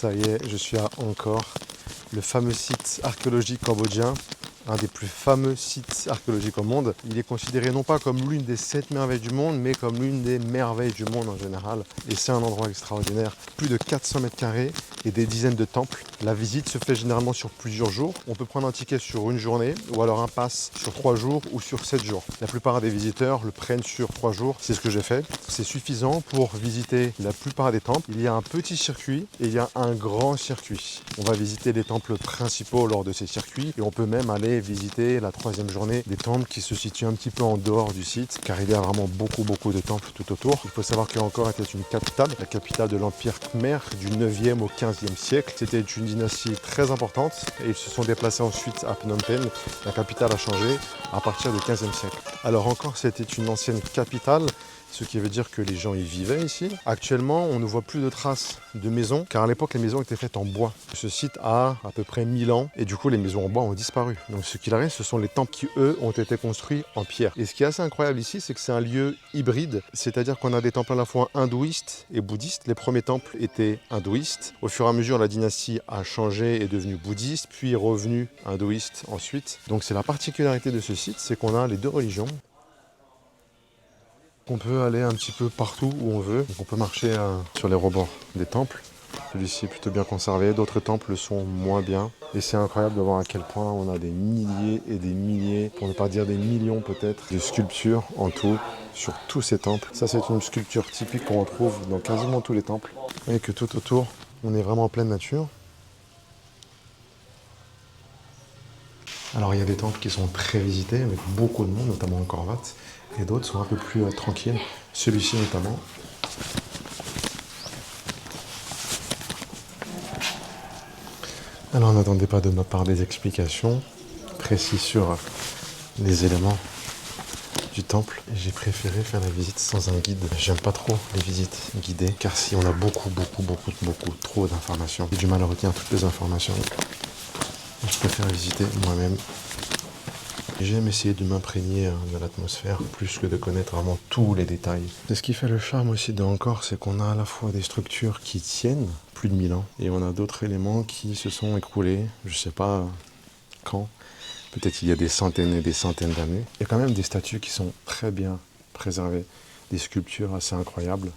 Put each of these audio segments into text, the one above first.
Ça y est, je suis à Angkor, le fameux site archéologique cambodgien, un des plus fameux sites archéologiques au monde. Il est considéré non pas comme l'une des 7 merveilles du monde, mais comme l'une des merveilles du monde en général. Et c'est un endroit extraordinaire. Plus de 400 mètres carrés et des dizaines de temples. La visite se fait généralement sur plusieurs jours. On peut prendre un ticket sur une journée ou alors un pass sur 3 jours ou sur 7 jours. La plupart des visiteurs le prennent sur 3 jours. C'est ce que j'ai fait. C'est suffisant pour visiter la plupart des temples. Il y a un petit circuit et il y a un grand circuit. On va visiter les temples principaux lors de ces circuits et on peut même aller visiter la 3e journée des temples qui se situent un petit peu en dehors du site car il y a vraiment beaucoup de temples tout autour. Il faut savoir qu'Angkor était une capitale, la capitale de l'Empire Khmer du 9e au 15e siècle. C'était une dynastie très importante et ils se sont déplacés ensuite à Phnom Penh. La capitale a changé à partir du 15e siècle. Alors Angkor, c'était une ancienne capitale, ce qui veut dire que les gens y vivaient ici. Actuellement, on ne voit plus de traces de maisons, car à l'époque, les maisons étaient faites en bois. Ce site a à peu près 1000 ans, et du coup, les maisons en bois ont disparu. Donc ce qu'il reste, ce sont les temples qui, eux, ont été construits en pierre. Et ce qui est assez incroyable ici, c'est que c'est un lieu hybride, c'est-à-dire qu'on a des temples à la fois hindouistes et bouddhistes. Les premiers temples étaient hindouistes. Au fur et à mesure, la dynastie a changé et est devenue bouddhiste, puis est revenue hindouiste ensuite. Donc c'est la particularité de ce site, c'est qu'on a les deux religions. On peut aller un petit peu partout où on veut. Donc on peut marcher sur les rebords des temples. Celui-ci est plutôt bien conservé, d'autres temples le sont moins bien. Et c'est incroyable de voir à quel point on a des milliers et des milliers, pour ne pas dire des millions peut-être, de sculptures en tout sur tous ces temples. Ça, c'est une sculpture typique qu'on retrouve dans quasiment tous les temples. Vous voyez que tout autour, on est vraiment en pleine nature. Alors il y a des temples qui sont très visités avec beaucoup de monde, notamment Angkor Wat, et d'autres sont un peu plus tranquilles, celui-ci notamment. Alors n'attendez pas de ma part des explications précises sur les éléments du temple. J'ai préféré faire la visite sans un guide. J'aime pas trop les visites guidées, car si on a beaucoup trop d'informations, j'ai du mal à retenir toutes les informations. Je préfère visiter moi-même. J'aime essayer de m'imprégner de l'atmosphère plus que de connaître vraiment tous les détails. C'est ce qui fait le charme aussi d'Angkor, c'est qu'on a à la fois des structures qui tiennent plus de 1000 ans et on a d'autres éléments qui se sont écroulés, je sais pas quand, peut-être il y a des centaines et des centaines d'années. Il y a quand même des statues qui sont très bien préservées, des sculptures assez incroyables,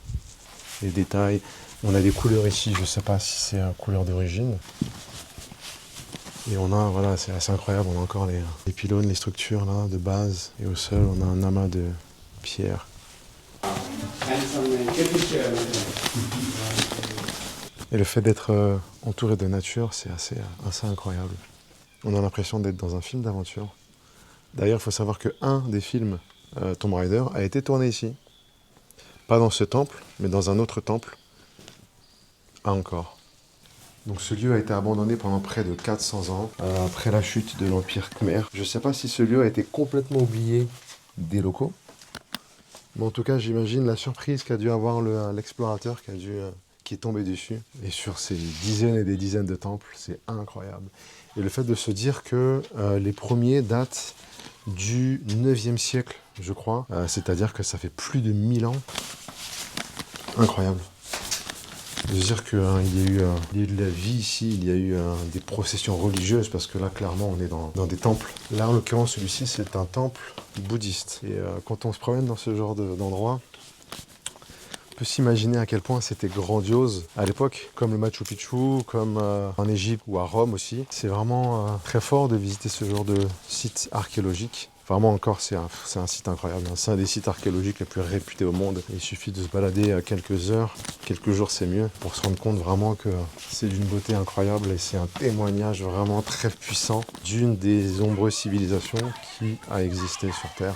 les détails. On a des couleurs ici, je sais pas si c'est une couleur d'origine. Et on a, voilà, c'est assez incroyable, on a encore les pylônes, les structures là, de base. Et au sol, on a un amas de pierres. Et le fait d'être entouré de nature, c'est assez incroyable. On a l'impression d'être dans un film d'aventure. D'ailleurs, il faut savoir qu'un des films, Tomb Raider, a été tourné ici. Pas dans ce temple, mais dans un autre temple, à Angkor. Donc ce lieu a été abandonné pendant près de 400 ans, après la chute de l'Empire Khmer. Je ne sais pas si ce lieu a été complètement oublié des locaux, mais en tout cas j'imagine la surprise qu'a dû avoir l'explorateur qui est tombé dessus. Et sur ces dizaines et des dizaines de temples, c'est incroyable. Et le fait de se dire que les premiers datent du 9e siècle, je crois, c'est-à-dire que ça fait plus de 1000 ans. Incroyable. Je veux dire qu'il y a eu de la vie ici, il y a eu des processions religieuses, parce que là, clairement, on est dans des temples. Là, en l'occurrence, celui-ci, c'est un temple bouddhiste. Et quand on se promène dans ce genre d'endroit, on peut s'imaginer à quel point c'était grandiose à l'époque, comme le Machu Picchu, comme en Égypte ou à Rome aussi. C'est vraiment très fort de visiter ce genre de site archéologique. Vraiment encore, c'est un site incroyable. C'est un des sites archéologiques les plus réputés au monde. Il suffit de se balader quelques heures, quelques jours c'est mieux, pour se rendre compte vraiment que c'est d'une beauté incroyable et c'est un témoignage vraiment très puissant d'une des nombreuses civilisations qui a existé sur Terre.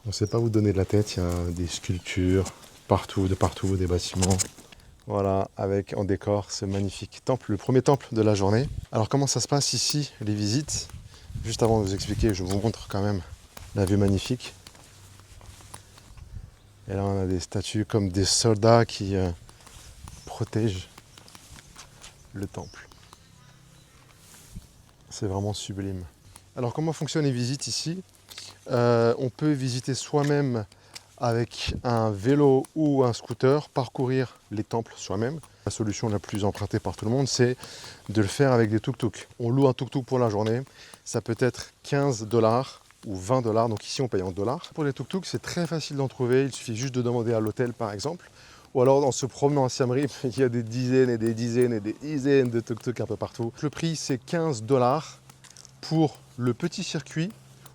On ne sait pas où donner de la tête, il y a des sculptures partout, des bâtiments. Voilà, avec en décor ce magnifique temple, le premier temple de la journée. Alors comment ça se passe ici, les visites? Juste avant de vous expliquer, je vous montre quand même la vue magnifique. Et là, on a des statues comme des soldats qui protègent le temple. C'est vraiment sublime. Alors, comment fonctionnent les visites ici? On peut visiter soi-même avec un vélo ou un scooter, parcourir les temples soi-même. La solution la plus empruntée par tout le monde, c'est de le faire avec des tuk-tuk. On loue un tuk-tuk pour la journée, ça peut être 15 $ ou 20 $, donc ici on paye en dollars. Pour les tuk-tuk, c'est très facile d'en trouver, il suffit juste de demander à l'hôtel par exemple. Ou alors en se promenant à Siem Reap, il y a des dizaines et des dizaines et des dizaines de tuk-tuk un peu partout. Le prix c'est 15 $ pour le petit circuit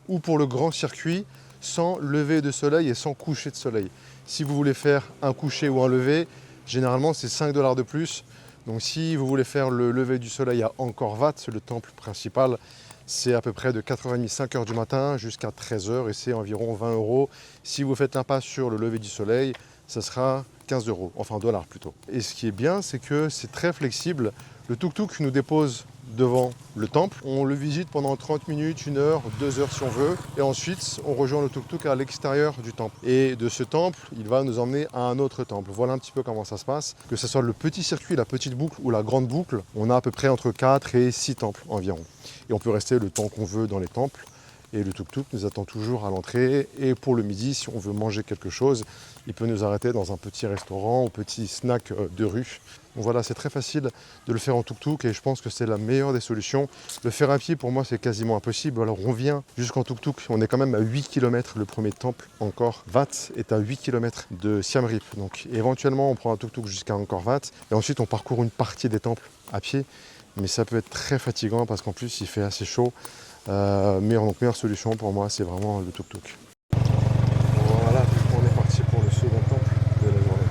ou pour le grand circuit sans lever de soleil et sans coucher de soleil. Si vous voulez faire un coucher ou un lever, généralement c'est 5 $ de plus. Donc si vous voulez faire le lever du soleil à Angkor Wat, le temple principal, c'est à peu près de 4h30, 5h du matin jusqu'à 13h et c'est environ 20 €. Si vous faites l'impasse sur le lever du soleil, ça sera 15 €, enfin dollars plutôt. Et ce qui est bien, c'est que c'est très flexible. Le tuk-tuk nous dépose devant le temple. On le visite pendant 30 minutes, 1 heure, 2 heures si on veut. Et ensuite, on rejoint le tuk-tuk à l'extérieur du temple. Et de ce temple, il va nous emmener à un autre temple. Voilà un petit peu comment ça se passe. Que ce soit le petit circuit, la petite boucle ou la grande boucle, on a à peu près entre 4 et 6 temples environ. Et on peut rester le temps qu'on veut dans les temples. Et le tuk-tuk nous attend toujours à l'entrée. Et pour le midi, si on veut manger quelque chose, il peut nous arrêter dans un petit restaurant ou petit snack de rue. Donc voilà, c'est très facile de le faire en tuk-tuk et je pense que c'est la meilleure des solutions. Le faire à pied, pour moi, c'est quasiment impossible. Alors on vient jusqu'en tuk-tuk. On est quand même à 8 km. Le premier temple, Angkor Wat, est à 8 km de Siem Reap. Donc éventuellement, on prend un tuk-tuk jusqu'à Angkor Wat. Et ensuite, on parcourt une partie des temples à pied. Mais ça peut être très fatigant parce qu'en plus, il fait assez chaud. Meilleure solution pour moi, c'est vraiment le tuk-tuk. Voilà, on est parti pour le second temple de la journée.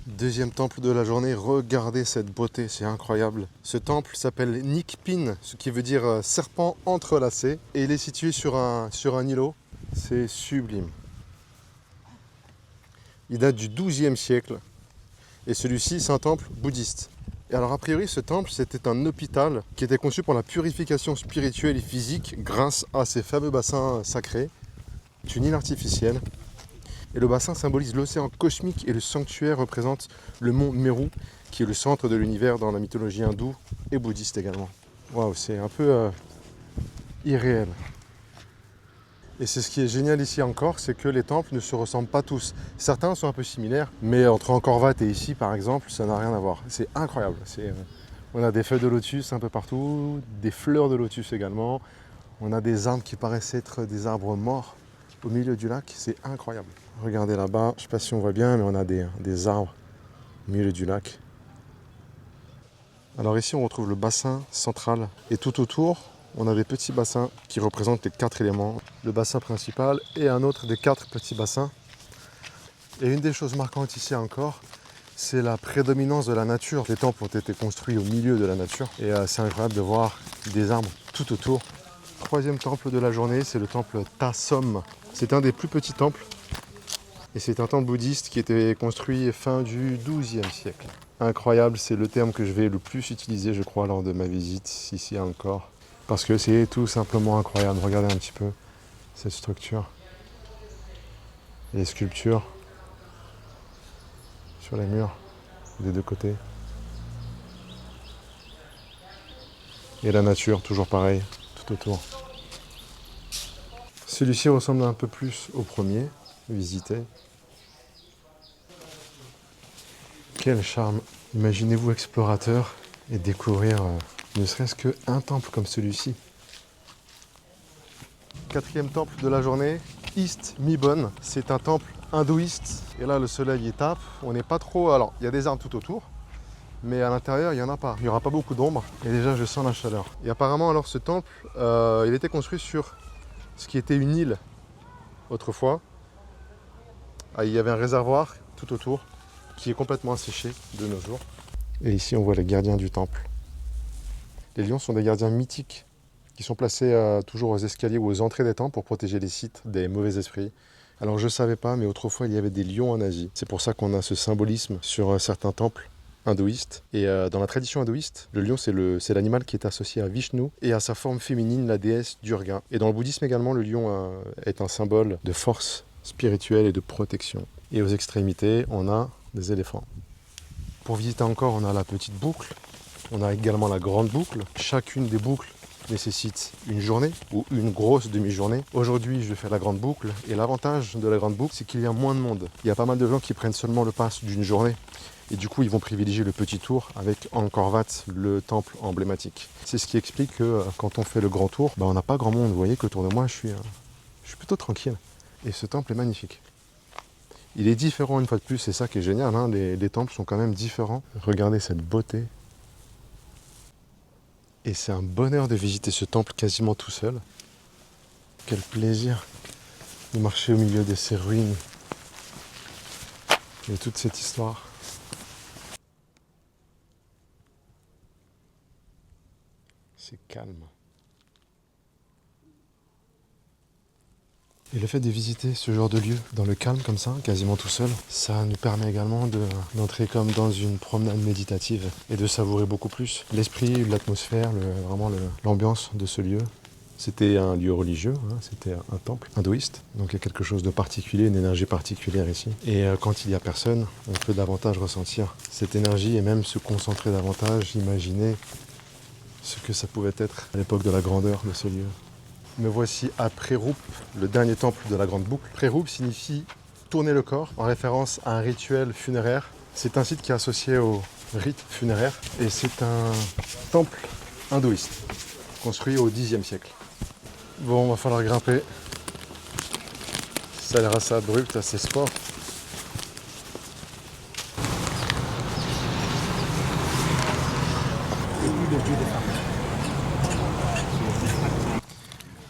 Deuxième temple de la journée, regardez cette beauté, c'est incroyable. Ce temple s'appelle Nikpin, ce qui veut dire serpent entrelacé, et il est situé sur un îlot. C'est sublime. Il date du XIIe siècle. Et celui-ci, c'est un temple bouddhiste. Et alors, a priori, ce temple, c'était un hôpital qui était conçu pour la purification spirituelle et physique grâce à ces fameux bassins sacrés. C'est une île artificielle. Et le bassin symbolise l'océan cosmique et le sanctuaire représente le mont Meru, qui est le centre de l'univers dans la mythologie hindoue et bouddhiste également. Waouh, c'est un peu irréel. Et c'est ce qui est génial ici encore, c'est que les temples ne se ressemblent pas tous. Certains sont un peu similaires, mais entre Angkor Wat et ici, par exemple, ça n'a rien à voir. C'est incroyable. On a des feuilles de lotus un peu partout, des fleurs de lotus également. On a des arbres qui paraissent être des arbres morts au milieu du lac. C'est incroyable. Regardez là-bas, je ne sais pas si on voit bien, mais on a des arbres au milieu du lac. Alors ici, on retrouve le bassin central. Et tout autour, on a des petits bassins qui représentent les 4 éléments. Le bassin principal et un autre des 4 petits bassins. Et une des choses marquantes ici encore, c'est la prédominance de la nature. Les temples ont été construits au milieu de la nature. Et c'est incroyable de voir des arbres tout autour. Troisième temple de la journée, c'est le temple Ta Som. C'est un des plus petits temples. Et c'est un temple bouddhiste qui était construit fin du XIIe siècle. Incroyable, c'est le terme que je vais le plus utiliser, je crois, lors de ma visite ici à Angkor. Parce que c'est tout simplement incroyable. Regardez un petit peu cette structure. Les sculptures sur les murs des deux côtés. Et la nature, toujours pareil, tout autour. Celui-ci ressemble un peu plus au premier, visité. Quel charme! Imaginez-vous explorateur et découvrir ne serait-ce qu'un temple comme celui-ci. Quatrième temple de la journée, East Mibon. C'est un temple hindouiste. Et là, le soleil y tape. On n'est pas trop... Alors, il y a des arbres tout autour. Mais à l'intérieur, il n'y en a pas. Il n'y aura pas beaucoup d'ombre. Et déjà, je sens la chaleur. Et apparemment, alors, ce temple, il était construit sur ce qui était une île autrefois. Ah, il y avait un réservoir tout autour qui est complètement asséché de nos jours. Et ici, on voit les gardiens du temple. Les lions sont des gardiens mythiques qui sont placés toujours aux escaliers ou aux entrées des temples pour protéger les sites des mauvais esprits. Alors je ne savais pas, mais autrefois il y avait des lions en Asie. C'est pour ça qu'on a ce symbolisme sur certains temples hindouistes. Et dans la tradition hindouiste, le lion c'est l'animal qui est associé à Vishnu et à sa forme féminine, la déesse Durga. Et dans le bouddhisme également, le lion est un symbole de force spirituelle et de protection. Et aux extrémités, on a des éléphants. Pour visiter encore, on a la petite boucle. On a également la grande boucle. Chacune des boucles nécessite une journée ou une grosse demi-journée. Aujourd'hui, je vais faire la grande boucle et l'avantage de la grande boucle, c'est qu'il y a moins de monde. Il y a pas mal de gens qui prennent seulement le pass d'une journée et du coup, ils vont privilégier le petit tour avec Angkor Wat, le temple emblématique. C'est ce qui explique que quand on fait le grand tour, on n'a pas grand monde. Vous voyez qu'autour de moi, je suis plutôt tranquille. Et ce temple est magnifique. Il est différent une fois de plus, c'est ça qui est génial, hein. Les temples sont quand même différents. Regardez cette beauté. Et c'est un bonheur de visiter ce temple quasiment tout seul. Quel plaisir de marcher au milieu de ces ruines et toute cette histoire. C'est calme. Et le fait de visiter ce genre de lieu dans le calme comme ça, quasiment tout seul, ça nous permet également d'entrer comme dans une promenade méditative et de savourer beaucoup plus l'esprit, l'atmosphère, vraiment l'ambiance de ce lieu. C'était un lieu religieux, hein, c'était un temple hindouiste, donc il y a quelque chose de particulier, une énergie particulière ici. Et quand il n'y a personne, on peut davantage ressentir cette énergie et même se concentrer davantage, imaginer ce que ça pouvait être à l'époque de la grandeur de ce lieu. Me voici à Prerup, le dernier temple de la grande boucle. Prerup signifie tourner le corps, en référence à un rituel funéraire. C'est un site qui est associé au rite funéraire et c'est un temple hindouiste, construit au Xe siècle. Bon, va falloir grimper. Ça a l'air assez abrupt, assez sport.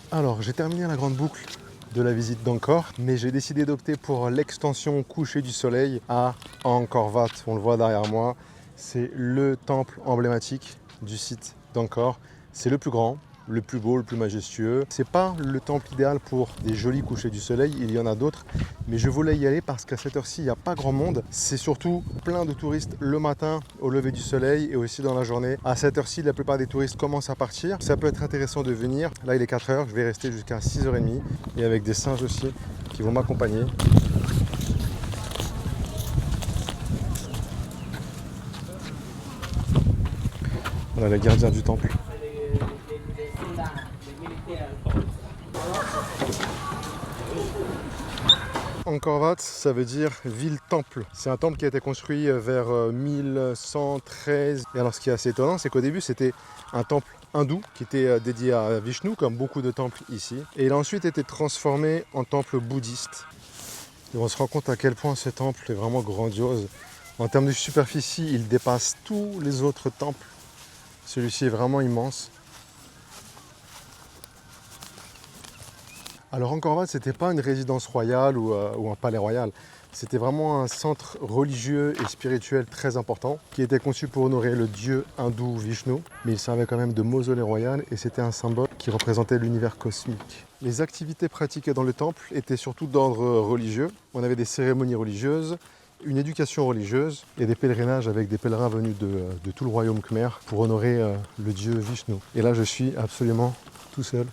Alors, j'ai terminé la grande boucle de la visite d'Angkor, mais j'ai décidé d'opter pour l'extension coucher du soleil à Angkor Wat. On le voit derrière moi, c'est le temple emblématique du site d'Angkor. C'est le plus grand, le plus beau, le plus majestueux. C'est pas le temple idéal pour des jolis couchers du soleil, il y en a d'autres, mais je voulais y aller parce qu'à cette heure-ci, il n'y a pas grand monde. C'est surtout plein de touristes le matin au lever du soleil et aussi dans la journée. À cette heure-ci, la plupart des touristes commencent à partir. Ça peut être intéressant de venir. Là, il est 4 heures, je vais rester jusqu'à 6h30 et avec des singes aussi qui vont m'accompagner. Voilà les gardiens du temple. Angkor Wat, ça veut dire ville-temple. C'est un temple qui a été construit vers 1113. Et alors ce qui est assez étonnant, c'est qu'au début c'était un temple hindou qui était dédié à Vishnu, comme beaucoup de temples ici. Et il a ensuite été transformé en temple bouddhiste. Et on se rend compte à quel point ce temple est vraiment grandiose. En termes de superficie, il dépasse tous les autres temples. Celui-ci est vraiment immense. Alors Angkor Wat, c'était pas une résidence royale ou un palais royal. C'était vraiment un centre religieux et spirituel très important qui était conçu pour honorer le dieu hindou Vishnu. Mais il servait quand même de mausolée royal et c'était un symbole qui représentait l'univers cosmique. Les activités pratiquées dans le temple étaient surtout d'ordre religieux. On avait des cérémonies religieuses, une éducation religieuse et des pèlerinages avec des pèlerins venus de tout le royaume khmer pour honorer le dieu Vishnu. Et là, je suis absolument tout seul.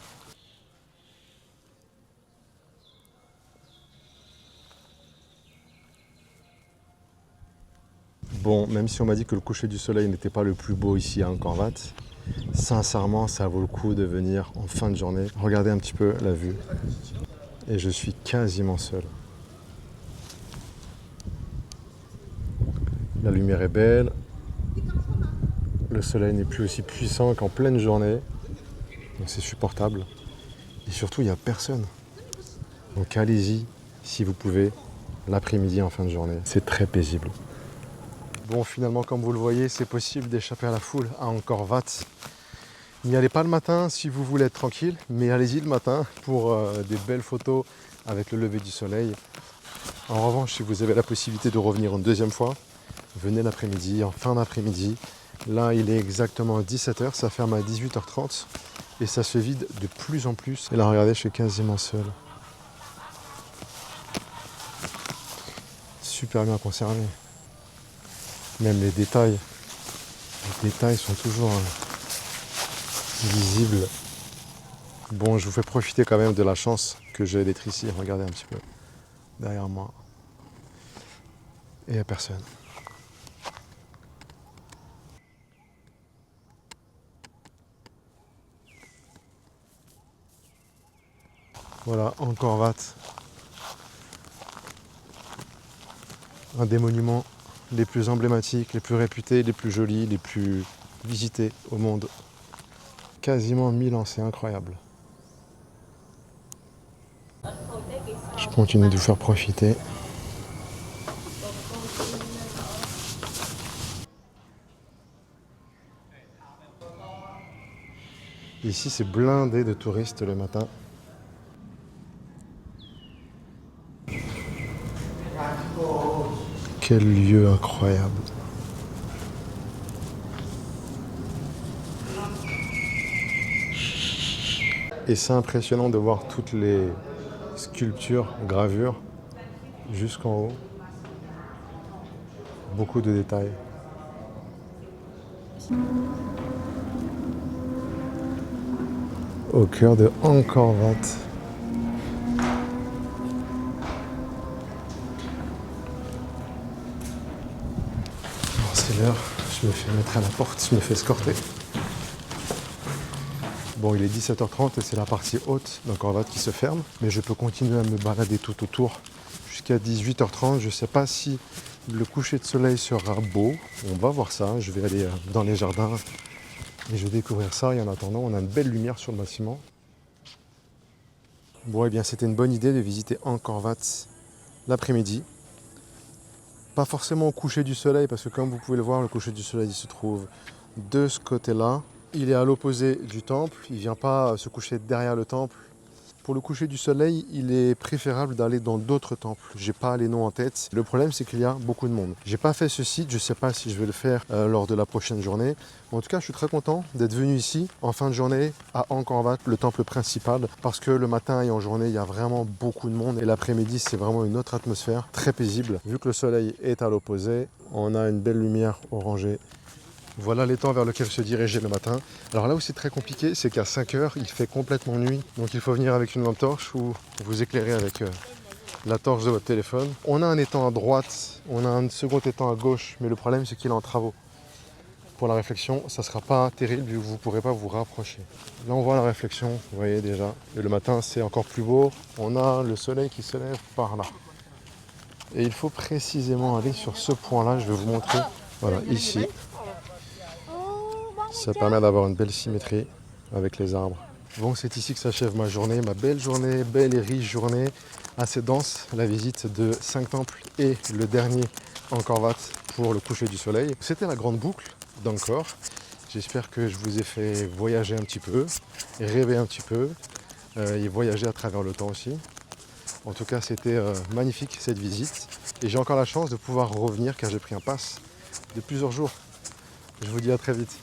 Bon, même si on m'a dit que le coucher du soleil n'était pas le plus beau ici à Angkor Wat, sincèrement, ça vaut le coup de venir en fin de journée. Regardez un petit peu la vue. Et je suis quasiment seul. La lumière est belle. Le soleil n'est plus aussi puissant qu'en pleine journée. Donc c'est supportable. Et surtout, il n'y a personne. Donc allez-y si vous pouvez l'après-midi en fin de journée. C'est très paisible. Bon, finalement, comme vous le voyez, c'est possible d'échapper à la foule à Angkor Wat. N'y allez pas le matin si vous voulez être tranquille, mais allez-y le matin pour des belles photos avec le lever du soleil. En revanche, si vous avez la possibilité de revenir une deuxième fois, venez l'après-midi, en fin d'après-midi. Là, il est exactement 17h, ça ferme à 18h30 et ça se vide de plus en plus. Et là, regardez, je suis quasiment seul. Super bien conservé. Même les détails sont toujours visibles. Bon, je vous fais profiter quand même de la chance que j'ai d'être ici. Regardez un petit peu derrière moi. Et il n'y a personne. Voilà, Angkor Wat. Un des monuments les plus emblématiques, les plus réputés, les plus jolis, les plus visités au monde. Quasiment 1000 ans, c'est incroyable. Je continue de vous faire profiter. Ici, c'est blindé de touristes le matin. Quel lieu incroyable. Et c'est impressionnant de voir toutes les sculptures, gravures, jusqu'en haut. Beaucoup de détails. Au cœur de Angkor Wat. C'est l'heure, je me fais mettre à la porte, je me fais escorter. Bon, il est 17h30 et c'est la partie haute d'Angkor Wat qui se ferme, mais je peux continuer à me balader tout autour jusqu'à 18h30. Je ne sais pas si le coucher de soleil sera beau, on va voir ça. Je vais aller dans les jardins et je vais découvrir ça. Et en attendant, on a une belle lumière sur le bâtiment. Bon, eh bien, c'était une bonne idée de visiter Angkor Wat l'après-midi. Pas forcément au coucher du soleil, parce que comme vous pouvez le voir, le coucher du soleil il se trouve de ce côté-là. Il est à l'opposé du temple, il ne vient pas se coucher derrière le temple. Pour le coucher du soleil, il est préférable d'aller dans d'autres temples. J'ai pas les noms en tête. Le problème, c'est qu'il y a beaucoup de monde. J'ai pas fait ce site, je sais pas si je vais le faire lors de la prochaine journée. En tout cas, je suis très content d'être venu ici en fin de journée à Angkor Wat, le temple principal, parce que le matin et en journée, il y a vraiment beaucoup de monde et l'après-midi, c'est vraiment une autre atmosphère, très paisible. Vu que le soleil est à l'opposé, on a une belle lumière orangée. Voilà l'étang vers lequel se diriger le matin. Alors là où c'est très compliqué, c'est qu'à 5 heures, il fait complètement nuit. Donc il faut venir avec une lampe torche ou vous éclairer avec la torche de votre téléphone. On a un étang à droite, on a un second étang à gauche, mais le problème c'est qu'il est en travaux. Pour la réflexion, ça ne sera pas terrible vu que vous ne pourrez pas vous rapprocher. Là on voit la réflexion, vous voyez déjà. Et le matin c'est encore plus beau. On a le soleil qui se lève par là. Et il faut précisément aller sur ce point-là, je vais vous montrer. Voilà, ici. Ça permet d'avoir une belle symétrie avec les arbres. Bon, c'est ici que s'achève ma journée, ma belle journée, belle et riche journée, assez dense. La visite de 5 temples et le dernier Angkor Wat pour le coucher du soleil. C'était la grande boucle d'Angkor. J'espère que je vous ai fait voyager un petit peu, rêver un petit peu et voyager à travers le temps aussi. En tout cas, c'était magnifique cette visite. Et j'ai encore la chance de pouvoir revenir car j'ai pris un pass de plusieurs jours. Je vous dis à très vite.